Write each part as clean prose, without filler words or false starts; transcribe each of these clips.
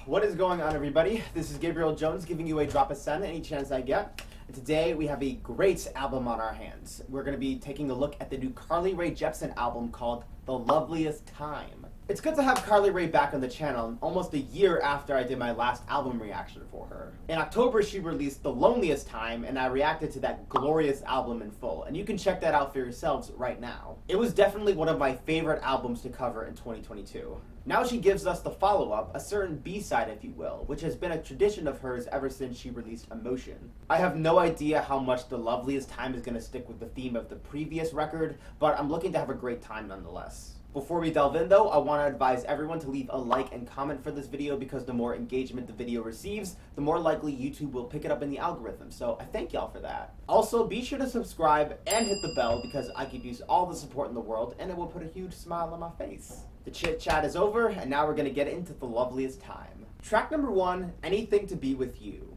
What is going on, everybody? This is Gabriel Jones giving you a drop of sun any chance I get. And today we have a great album on our hands. We're going to be taking a look at the new Rae Jepsen album called The Loveliest Time. It's good to have Rae back on the channel almost a year after I did my last album reaction for her. In October, she released The Loneliest Time, and I reacted to that glorious album in full. And you can check that out for yourselves right now. It was definitely one of my favorite albums to cover in 2022. Now she gives us the follow-up, a certain B-side if you will, which has been a tradition of hers ever since she released Emotion. I have no idea how much The Loveliest Time is going to stick with the theme of the previous record, but I'm looking to have a great time nonetheless. Before we delve in though, I want to advise everyone to leave a like and comment for this video because the more engagement the video receives, the more likely YouTube will pick it up in the algorithm, so I thank y'all for that. Also, be sure to subscribe and hit the bell because I could use all the support in the world and it will put a huge smile on my face. The chit chat is over and now we're going to get into The Loveliest Time. Track number 1, Anything to Be With You.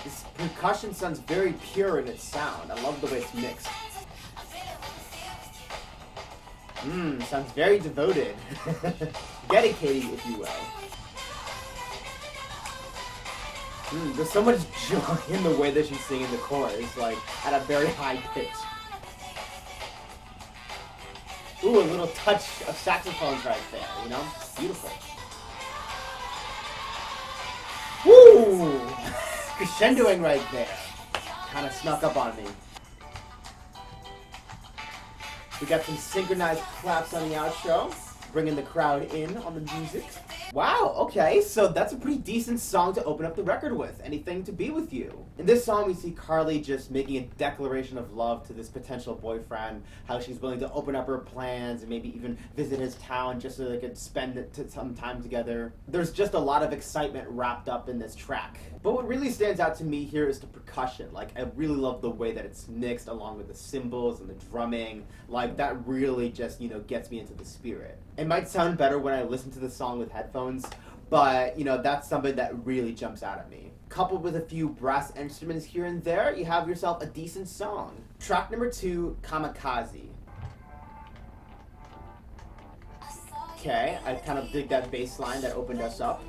This percussion sounds very pure in its sound. I love the way it's mixed. Sounds very devoted. Dedicated, if you will. There's so much joy in the way that she's singing the chorus, like, at a very high pitch. Ooh, a little touch of saxophones right there, you know? Beautiful. Woo! Crescendoing right there. Kind of snuck up on me. We got some synchronized claps on the outro, bringing the crowd in on the music. Wow, okay, so that's a pretty decent song to open up the record with, Anything to Be With You. In this song, we see Carly just making a declaration of love to this potential boyfriend, how she's willing to open up her plans and maybe even visit his town just so they could spend some time together. There's just a lot of excitement wrapped up in this track. But what really stands out to me here is the percussion. Like, I really love the way that it's mixed along with the cymbals and the drumming. Like, that really just, you know, gets me into the spirit. It might sound better when I listen to the song with headphones, but, you know, that's something that really jumps out at me. Coupled with a few brass instruments here and there, you have yourself a decent song. Track number 2, Kamikaze. Okay, I kind of dig that bass line that opened us up.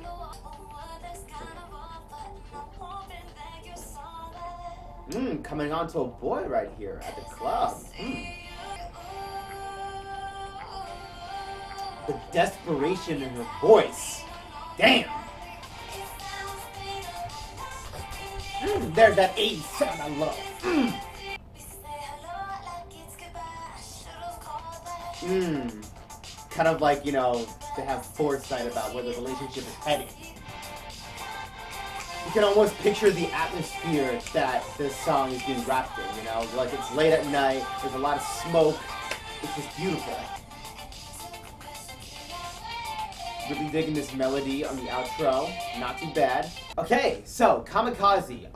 Coming on to a boy right here at the club. The desperation in her voice. Damn. There's that 80s sound I love. Kind of like, you know, they have foresight about where the relationship is heading. You can almost picture the atmosphere that this song is being wrapped in, you know? Like, it's late at night, there's a lot of smoke, it's just beautiful. Really digging this melody on the outro, not too bad. Okay, so, Kamikaze.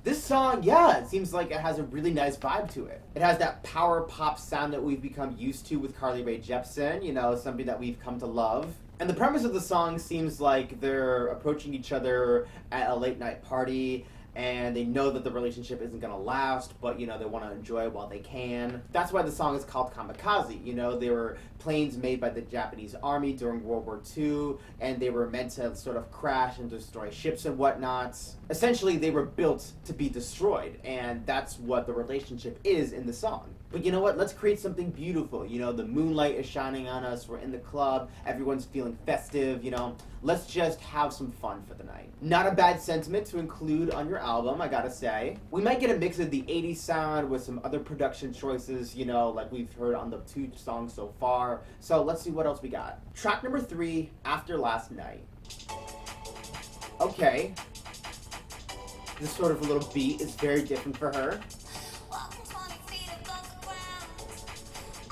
This song, yeah, it seems like it has a really nice vibe to it. It has that power pop sound that we've become used to with Rae Jepsen, you know, something that we've come to love. And the premise of the song seems like they're approaching each other at a late night party and they know that the relationship isn't gonna last, but, you know, they want to enjoy it while they can. That's why the song is called Kamikaze. You know, they were planes made by the Japanese army during World War II, and they were meant to sort of crash and destroy ships and whatnot. Essentially, they were built to be destroyed, and that's what the relationship is in the song. But you know what? Let's create something beautiful. You know, the moonlight is shining on us. We're in the club. Everyone's feeling festive, you know. Let's just have some fun for the night. Not a bad sentiment to include on your album, I gotta say. We might get a mix of the 80s sound with some other production choices, you know, like we've heard on the 2 songs so far. So let's see what else we got. Track number 3, After Last Night. Okay. This sort of a little beat is very different for her.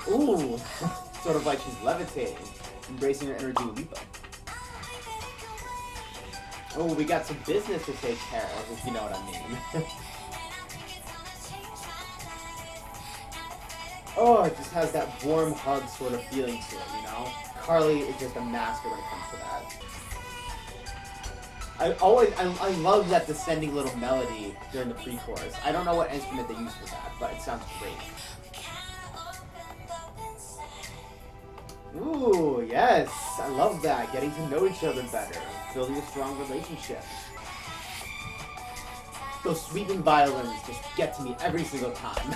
Ooh, sort of like she's levitating, embracing her inner Dua Lipa. Oh, we got some business to take care of, if you know what I mean. Oh, it just has that warm hug sort of feeling to it, you know? Carly is just a master when it comes to that. I love that descending little melody during the pre-chorus. I don't know what instrument they use for that, but it sounds great. Ooh, yes, I love that. Getting to know each other better, building a strong relationship. Those sweeping violins just get to me every single time.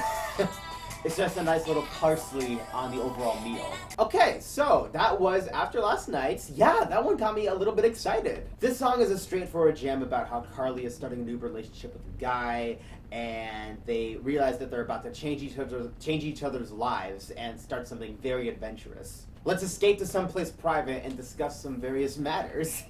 It's just a nice little parsley on the overall meal. Okay, so that was After Last Night. Yeah, that one got me a little bit excited. This song is a straightforward jam about how Carly is starting a new relationship with a guy, and they realize that they're about to change each other's lives and start something very adventurous. Let's escape to someplace private and discuss some various matters.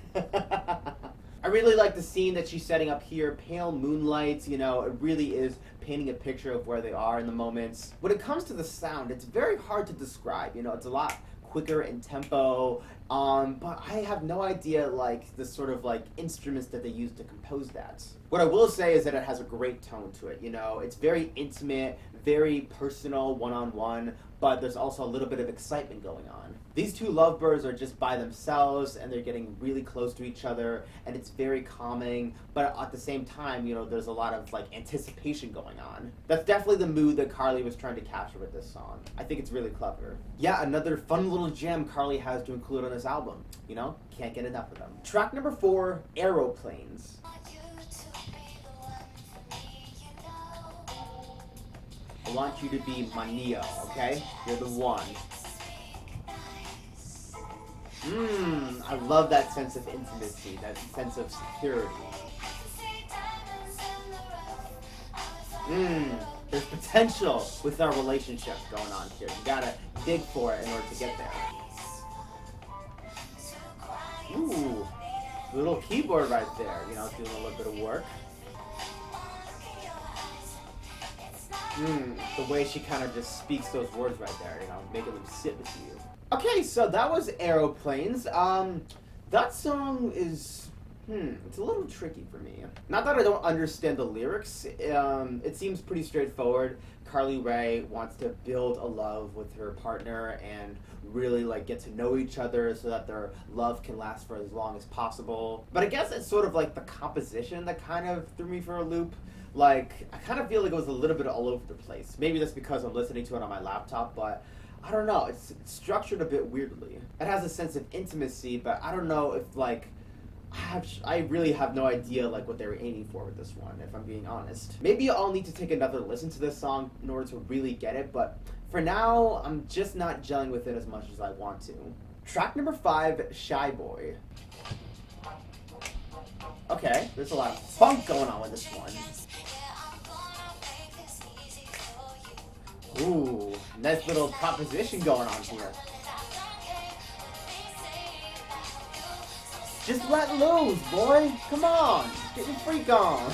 I really like the scene that she's setting up here. Pale moonlight, you know, it really is painting a picture of where they are in the moments. When it comes to the sound, it's very hard to describe. You know, it's a lot quicker in tempo, but I have no idea, like, the sort of, like, instruments that they use to compose that. What I will say is that it has a great tone to it, you know? It's very intimate, very personal, one-on-one, but there's also a little bit of excitement going on. These two lovebirds are just by themselves, and they're getting really close to each other, and it's very calming, but at the same time, you know, there's a lot of, like, anticipation going on. That's definitely the mood that Carly was trying to capture with this song. I think it's really clever. Yeah, another fun little gem Carly has to include on this album. You know, can't get enough of them. Track number 4, Aeroplanes. I want you to be my Neo, okay? You're the one. I love that sense of intimacy, that sense of security. There's potential with our relationship going on here. You gotta dig for it in order to get there. Ooh, little keyboard right there, you know, doing a little bit of work. The way she kind of just speaks those words right there, you know, making them sit with you. Okay, so that was Aeroplanes. That song is, it's a little tricky for me. Not that I don't understand the lyrics. It seems pretty straightforward. Carly Rae wants to build a love with her partner and really, like, get to know each other so that their love can last for as long as possible. But I guess it's sort of like the composition that kind of threw me for a loop. Like, I kind of feel like it was a little bit all over the place. Maybe that's because I'm listening to it on my laptop, but I don't know. It's structured a bit weirdly. It has a sense of intimacy, but I don't know if, like, I really have no idea, like, what they were aiming for with this one, if I'm being honest. Maybe I'll need to take another listen to this song in order to really get it, but for now, I'm just not gelling with it as much as I want to. Track number 5, Shy Boy. Okay, there's a lot of funk going on with this one. Ooh, nice little composition going on here. Just let loose, boy. Come on, get your freak on.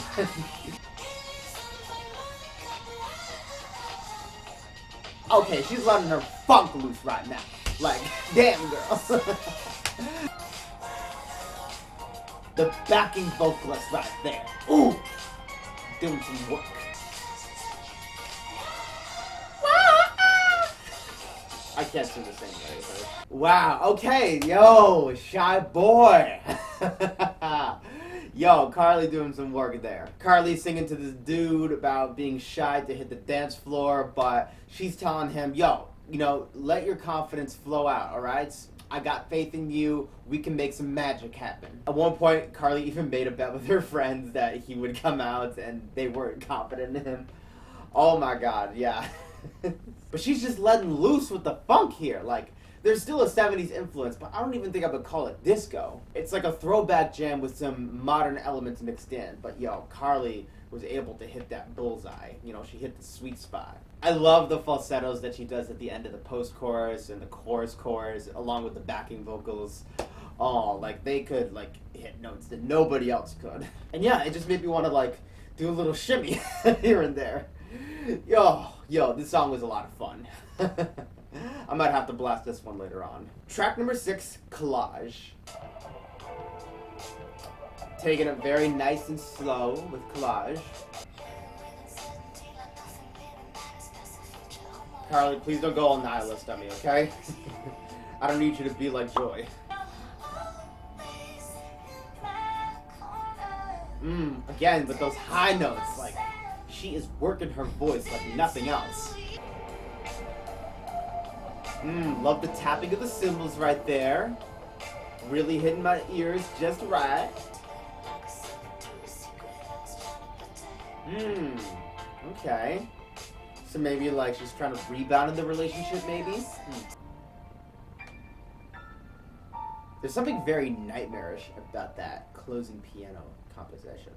Okay, she's letting her funk loose right now. Like, damn, girl. The backing vocalist right there. Ooh, doing some work. I can't sing the same way as her. Wow, okay, yo, Shy Boy. Yo, Carly doing some work there. Carly singing to this dude about being shy to hit the dance floor, but she's telling him, yo, you know, let your confidence flow out, alright? I got faith in you, we can make some magic happen. At one point, Carly even made a bet with her friends that he would come out and they weren't confident in him. Oh my god, yeah. But she's just letting loose with the funk here. Like, there's still a 70s influence, but I don't even think I would call it disco. It's like a throwback jam with some modern elements mixed in. But yo, Carly was able to hit that bullseye. You know, she hit the sweet spot. I love the falsettos that she does at the end of the post-chorus and the chorus, along with the backing vocals. Oh, like, they could, like, hit notes that nobody else could. And yeah, it just made me want to, like, do a little shimmy here and there. Yo, this song was a lot of fun. I might have to blast this one later on. Track number 6, Kollage. Taking it very nice and slow with Kollage. Carly, please don't go all nihilist on me, okay? I don't need you to be like Joy. Again, with those high notes, like, she is working her voice like nothing else. Love the tapping of the cymbals right there. Really hitting my ears just right. Okay. So maybe like she's trying to rebound in the relationship, maybe? There's something very nightmarish about that closing piano composition.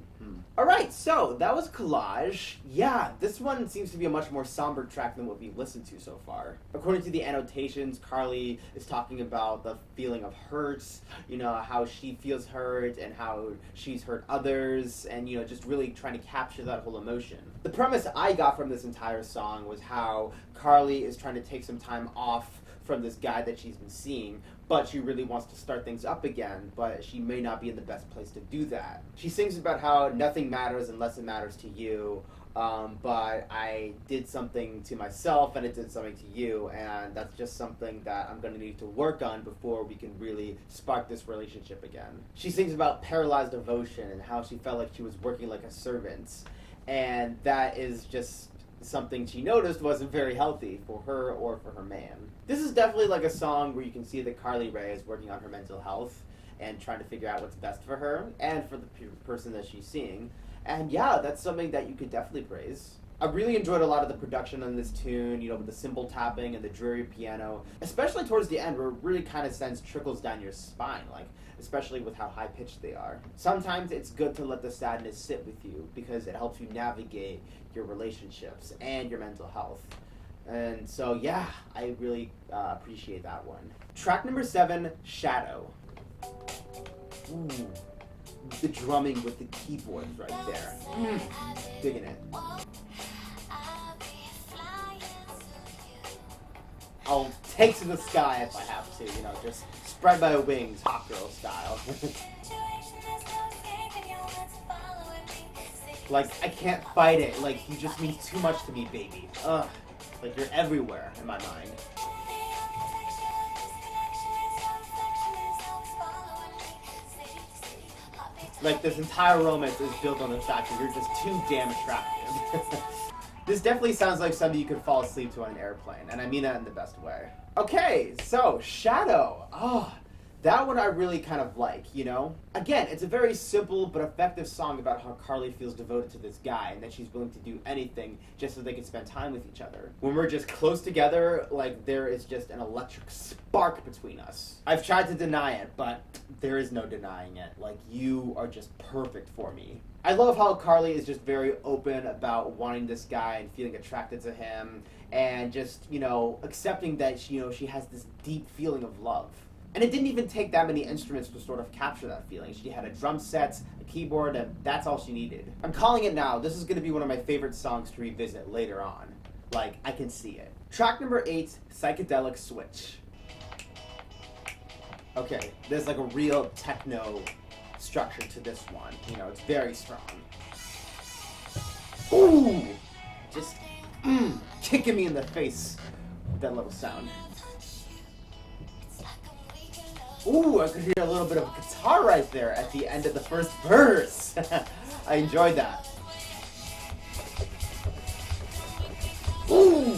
Alright, so that was Kollage. Yeah, this one seems to be a much more somber track than what we've listened to so far. According to the annotations, Carly is talking about the feeling of hurt, you know, how she feels hurt and how she's hurt others, and, you know, just really trying to capture that whole emotion. The premise I got from this entire song was how Carly is trying to take some time off from this guy that she's been seeing, but she really wants to start things up again, but she may not be in the best place to do that. She sings about how nothing matters unless it matters to you, but I did something to myself and it did something to you, and that's just something that I'm going to need to work on before we can really spark this relationship again. She sings about paralyzed devotion and how she felt like she was working like a servant, and that is just something she noticed wasn't very healthy for her or for her man. This is definitely like a song where you can see that Carly Rae is working on her mental health and trying to figure out what's best for her and for the person that she's seeing. And yeah, that's something that you could definitely praise. I really enjoyed a lot of the production on this tune, you know, with the cymbal tapping and the dreary piano, especially towards the end where it really kind of sends trickles down your spine, like, especially with how high-pitched they are. Sometimes it's good to let the sadness sit with you because it helps you navigate your relationships and your mental health. And so, yeah, I really appreciate that one. Track number 7, Shadow. Ooh, the drumming with the keyboards right there. Digging it. I'll take to the sky if I have to, you know, just spread my wings, hot girl style. Like, I can't fight it. Like, you just mean too much to me, baby. Ugh. Like, you're everywhere in my mind. Like, this entire romance is built on the fact that you're just too damn attractive. This definitely sounds like something you could fall asleep to on an airplane, and I mean that in the best way. Okay, so, Shadow. Oh, that one I really kind of like, you know? Again, it's a very simple but effective song about how Carly feels devoted to this guy and that she's willing to do anything just so they can spend time with each other. When we're just close together, like, there is just an electric spark between us. I've tried to deny it, but there is no denying it. Like, you are just perfect for me. I love how Carly is just very open about wanting this guy and feeling attracted to him and just, you know, accepting that, she has this deep feeling of love. And it didn't even take that many instruments to sort of capture that feeling. She had a drum set, a keyboard, and that's all she needed. I'm calling it now. This is going to be one of my favorite songs to revisit later on. Like, I can see it. Track number 8, Psychedelic Switch. Okay, there's like a real techno structure to this one. You know, it's very strong. Ooh! Just, kicking me in the face with that little sound. Ooh, I could hear a little bit of guitar right there at the end of the first verse. I enjoyed that. Ooh!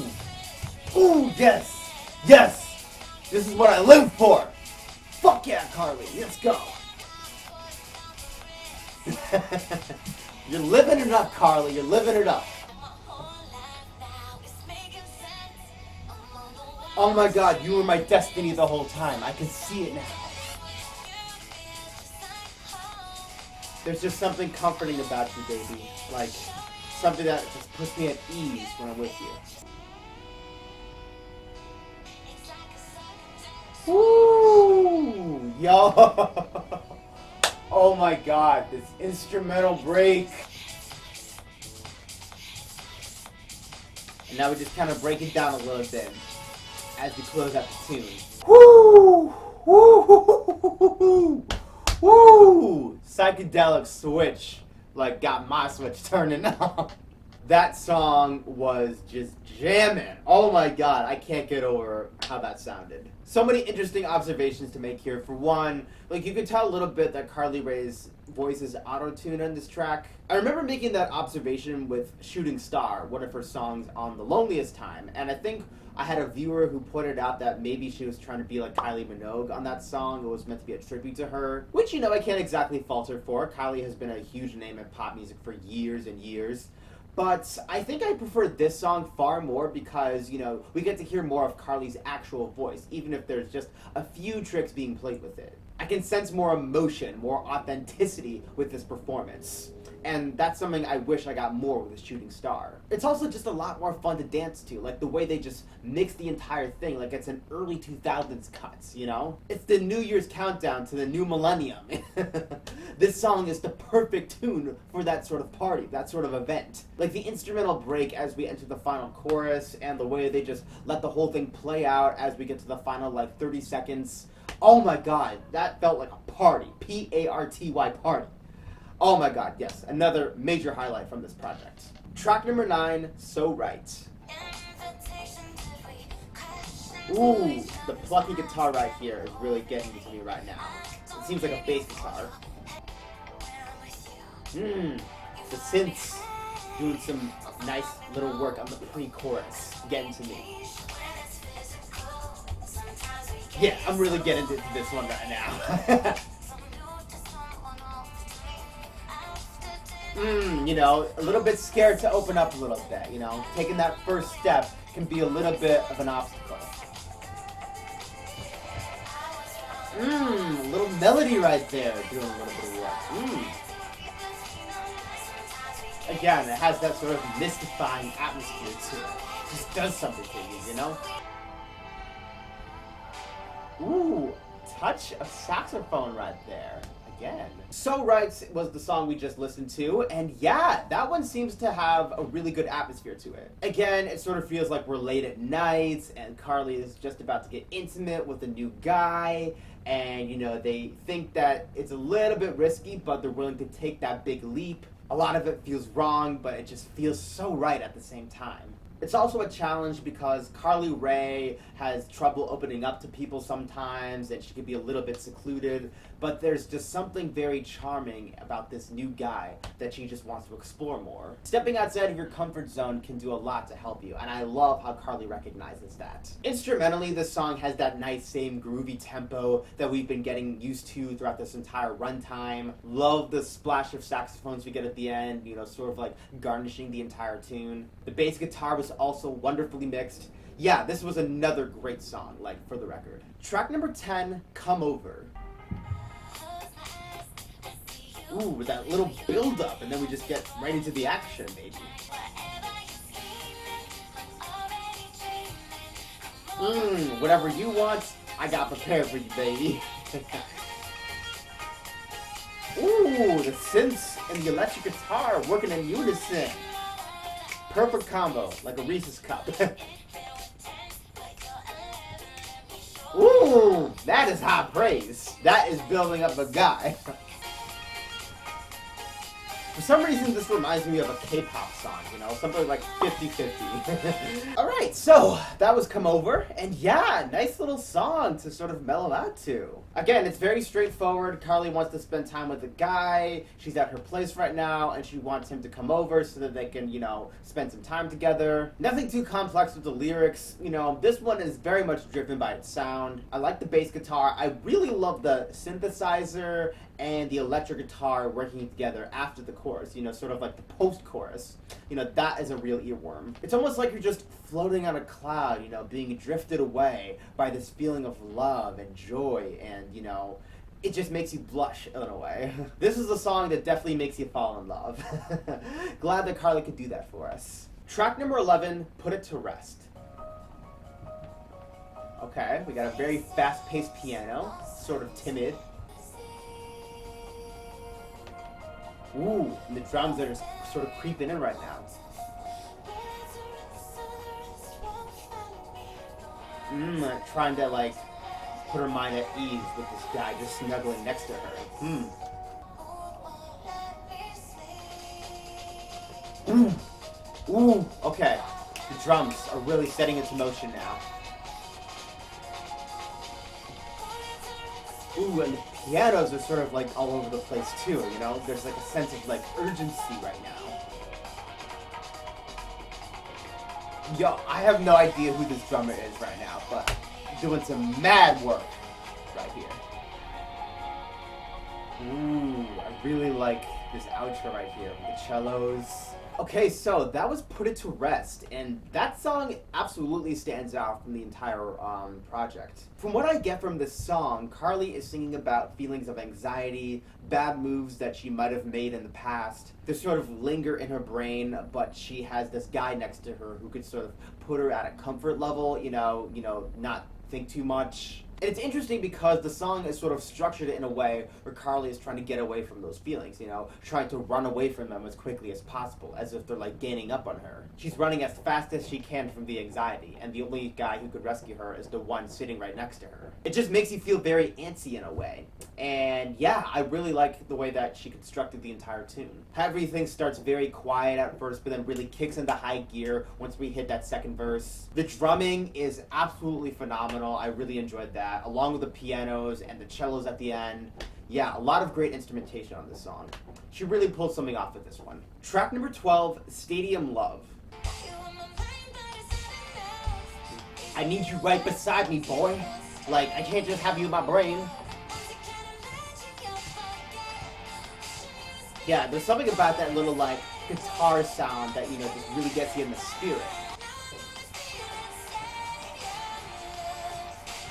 Ooh, yes! Yes! This is what I live for! Fuck yeah, Carly, let's go! You're living it up, Carly, you're living it up. Oh my god, you were my destiny the whole time. I can see it now. There's just something comforting about you, baby. Like, something that just puts me at ease when I'm with you. Woo! Yo! Oh my god, this instrumental break. And now we just kind of break it down a little bit as we close out the tune. Woo! Woo! Woo! Psychedelic Switch, like, got my switch turning on. That song was just jamming. Oh my god, I can't get over how that sounded. So many interesting observations to make here. For one, like, you could tell a little bit that Carly Rae's voice is auto-tuned on this track. I remember making that observation with Shooting Star, one of her songs on the Loneliest time, and I think I had a viewer who pointed out that maybe she was trying to be like Kylie Minogue on that song. It was meant to be a tribute to her, which, I can't exactly fault her for. Kylie has been a huge name in pop music for years and years. But I think I prefer this song far more because, we get to hear more of Carly's actual voice, even if there's just a few tricks being played with it. I can sense more emotion, more authenticity with this performance. And that's something I wish I got more with a Shooting Star. It's also just a lot more fun to dance to, like the way they just mix the entire thing like it's an early 2000s cuts, It's the New Year's countdown to the new millennium. This song is the perfect tune for that sort of party, that sort of event. Like the instrumental break as we enter the final chorus and the way they just let the whole thing play out as we get to the final 30 seconds. Oh my god, that felt like a party. P-A-R-T-Y party. Oh my god, yes, another major highlight from this project. Track number 9, So Right. Ooh, the plucky guitar right here is really getting to me right now. It seems like a bass guitar. The synths doing some nice little work on the pre-chorus, getting to me. Yeah, I'm really getting into this one right now. A little bit scared to open up a little bit, Taking that first step can be a little bit of an obstacle. A little melody right there, doing a little bit of work. Again, it has that sort of mystifying atmosphere to it. It just does something to you, Ooh, touch of saxophone right there. Again. So Right was the song we just listened to, and yeah, that one seems to have a really good atmosphere to it. Again, it sort of feels like we're late at night, and Carly is just about to get intimate with a new guy, and they think that it's a little bit risky, but they're willing to take that big leap. A lot of it feels wrong, but it just feels so right at the same time. It's also a challenge because Carly Rae has trouble opening up to people sometimes, and she can be a little bit secluded, but there's just something very charming about this new guy that she just wants to explore more. Stepping outside of your comfort zone can do a lot to help you, and I love how Carly recognizes that. Instrumentally, this song has that nice same groovy tempo that we've been getting used to throughout this entire runtime. Love the splash of saxophones we get at the end, sort of like garnishing the entire tune. The bass guitar was also wonderfully mixed. Yeah, this was another great song, for the record. Track number 10, Come Over. Ooh, with that little build-up, and then we just get right into the action, baby. Whatever you want, I got prepared for you, baby. Ooh, the synths and the electric guitar working in unison. Perfect combo, like a Reese's cup. Ooh, that is high praise. That is building up a guy. For some reason, this reminds me of a K-pop song, something like 50-50. Alright, so that was Come Over, and yeah, nice little song to sort of mellow out to. Again, it's very straightforward. Carly wants to spend time with a guy. She's at her place right now, and she wants him to come over so that they can, spend some time together. Nothing too complex with the lyrics. This one is very much driven by its sound. I like the bass guitar. I really love the synthesizer and the electric guitar working together after the chorus, sort of like the post-chorus. That is a real earworm. It's almost like you're just floating on a cloud, being drifted away by this feeling of love and joy, and, it just makes you blush in a way. This is a song that definitely makes you fall in love. Glad that Carly could do that for us. Track number 11, Put It to Rest. Okay, we got a very fast-paced piano, sort of timid. Ooh, and the drums that are sort of creeping in right now. Trying to put her mind at ease with this guy just snuggling next to her. Ooh, okay. The drums are really setting into motion now. Ooh, and the pianos are sort of all over the place too, There's a sense of urgency right now. Yo, I have no idea who this drummer is right now, but doing some mad work right here. Ooh, I really like this outro right here with the cellos. Okay, so that was Put It to Rest, and that song absolutely stands out from the entire project. From what I get from this song, Carly is singing about feelings of anxiety, bad moves that she might have made in the past. They sort of linger in her brain, but she has this guy next to her who could sort of put her at a comfort level, not think too much. And it's interesting because the song is sort of structured in a way where Carly is trying to get away from those feelings, trying to run away from them as quickly as possible, as if they're like gaining up on her. She's running as fast as she can from the anxiety, and the only guy who could rescue her is the one sitting right next to her. It just makes you feel very antsy in a way. And yeah, I really like the way that she constructed the entire tune. Everything starts very quiet at first, but then really kicks into high gear once we hit that second verse. The drumming is absolutely phenomenal. I really enjoyed that, along with the pianos and the cellos at the end. Yeah, a lot of great instrumentation on this song. She really pulled something off with this one. Track number 12, Stadium Love. I need you right beside me, boy. Like, I can't just have you in my brain. Yeah, there's something about that little, guitar sound that, just really gets you in the spirit.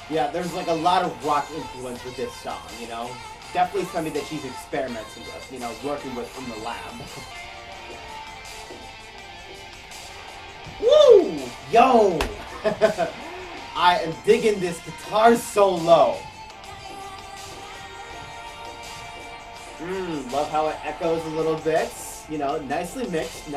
Yeah, there's, a lot of rock influence with this song, Definitely something that she's experimenting with, working with in the lab. Woo! Yo! I am digging this guitar solo. Love how it echoes a little bit. Nicely mixed,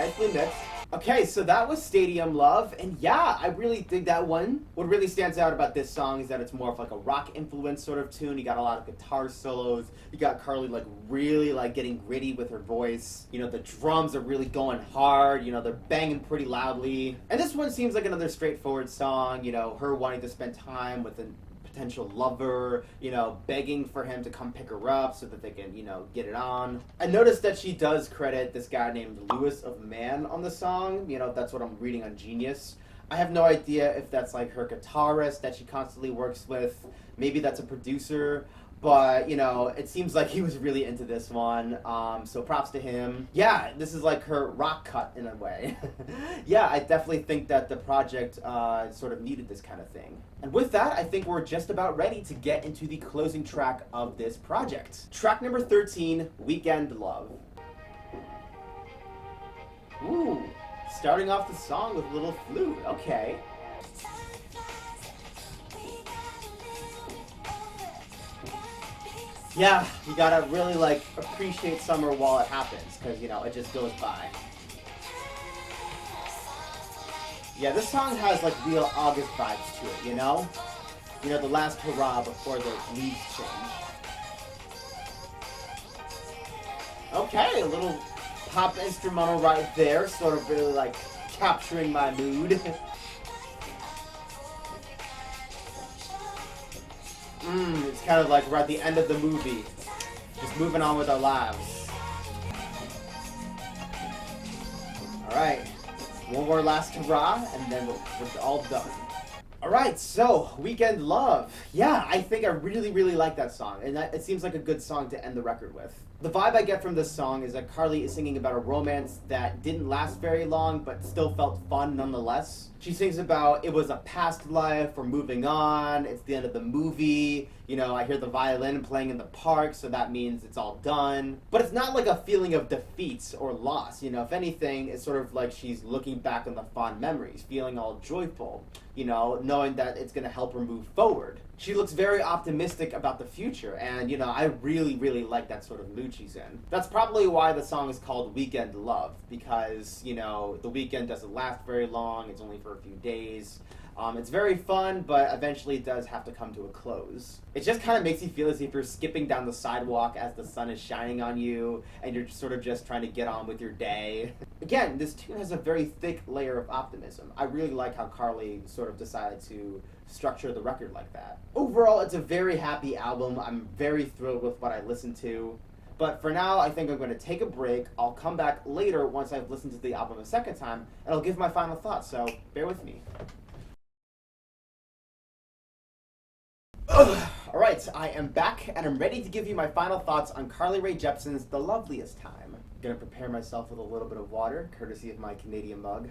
Okay, so that was Stadium Love, and yeah, I really dig that one. What really stands out about this song is that it's more of a rock influence sort of tune. You got a lot of guitar solos. You got Carly really getting gritty with her voice. The drums are really going hard. They're banging pretty loudly. And this one seems like another straightforward song. Her wanting to spend time with an potential lover, begging for him to come pick her up so that they can, get it on. I noticed that she does credit this guy named Lewis of Man on the song. That's what I'm reading on Genius. I have no idea if that's her guitarist that she constantly works with. Maybe that's a producer. But, it seems like he was really into this one, so props to him. Yeah, this is her rock cut in a way. Yeah, I definitely think that the project sort of needed this kind of thing. And with that, I think we're just about ready to get into the closing track of this project. Track number 13, Weekend Love. Ooh, starting off the song with a little flute, okay. Yeah, you gotta really appreciate summer while it happens, because it just goes by. Yeah, this song has real August vibes to it, the last hurrah before the leaves change. Okay, a little pop instrumental right there, sort of really capturing my mood. It's kind of we're at the end of the movie, just moving on with our lives. Alright, one more last hurrah, and then we're all done. Alright, so, Weekend Love. Yeah, I think I really, really like that song, and it seems like a good song to end the record with. The vibe I get from this song is that Carly is singing about a romance that didn't last very long, but still felt fun nonetheless. She sings about it was a past life, we're moving on, it's the end of the movie, I hear the violin playing in the park, so that means it's all done. But it's not a feeling of defeat or loss, if anything, it's sort of she's looking back on the fond memories, feeling all joyful, knowing that it's gonna help her move forward. She looks very optimistic about the future, and I really, really like that sort of mood she's in. That's probably why the song is called Weekend Love, because, the weekend doesn't last very long, it's only for a few days. It's very fun, but eventually it does have to come to a close. It just kind of makes you feel as if you're skipping down the sidewalk as the sun is shining on you, and you're sort of just trying to get on with your day. Again, this tune has a very thick layer of optimism. I really like how Carly sort of decided to structure the record like that. Overall, it's a very happy album. I'm very thrilled with what I listened to. But But for now, I think I'm going to take a break. I'll come back later once I've listened to the album a second time, and I'll give my final thoughts, so bear with me. Alright, I am back, and I'm ready to give you my final thoughts on Carly Rae Jepsen's The Loveliest Time. I'm going to prepare myself with a little bit of water, courtesy of my Canadian mug.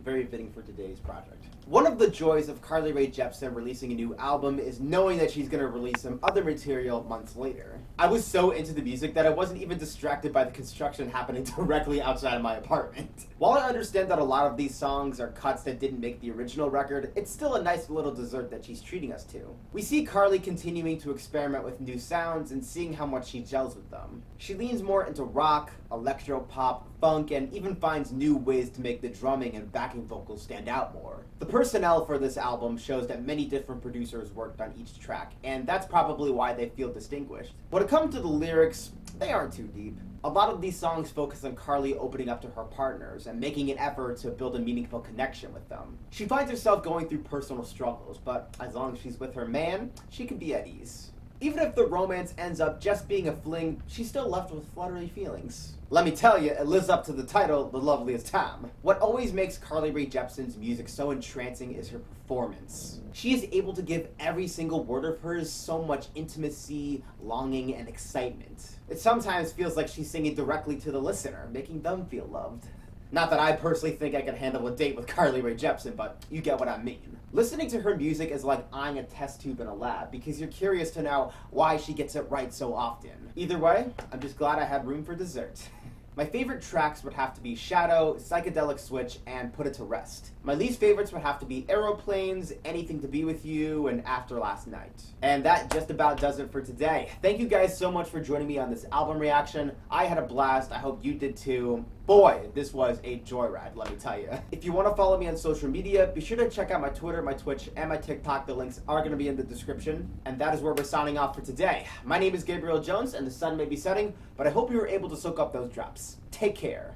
Very fitting for today's project. One of the joys of Carly Rae Jepsen releasing a new album is knowing that she's going to release some other material months later. I was so into the music that I wasn't even distracted by the construction happening directly outside of my apartment. While I understand that a lot of these songs are cuts that didn't make the original record, it's still a nice little dessert that she's treating us to. We see Carly continuing to experiment with new sounds and seeing how much she gels with them. She leans more into rock, electro-pop, funk, and even finds new ways to make the drumming and backing vocals stand out more. The personnel for this album shows that many different producers worked on each track, and that's probably why they feel distinguished. When it comes to the lyrics, they aren't too deep. A lot of these songs focus on Carly opening up to her partners and making an effort to build a meaningful connection with them. She finds herself going through personal struggles, but as long as she's with her man, she can be at ease. Even if the romance ends up just being a fling, she's still left with fluttery feelings. Let me tell you, it lives up to the title, The Loveliest Time. What always makes Carly Rae Jepsen's music so entrancing is her performance. She is able to give every single word of hers so much intimacy, longing, and excitement. It sometimes feels like she's singing directly to the listener, making them feel loved. Not that I personally think I could handle a date with Carly Rae Jepsen, but you get what I mean. Listening to her music is like eyeing a test tube in a lab, because you're curious to know why she gets it right so often. Either way, I'm just glad I had room for dessert. My favorite tracks would have to be Shadow, Psychedelic Switch, and Put It to Rest. My least favorites would have to be Aeroplanes, Anything to Be With You, and After Last Night. And that just about does it for today. Thank you guys so much for joining me on this album reaction. I had a blast. I hope you did too. Boy, this was a joyride, let me tell you. If you want to follow me on social media, be sure to check out my Twitter, my Twitch, and my TikTok. The links are going to be in the description. And that is where we're signing off for today. My name is Gabriel Jones, and the sun may be setting, but I hope you were able to soak up those drops. Take care.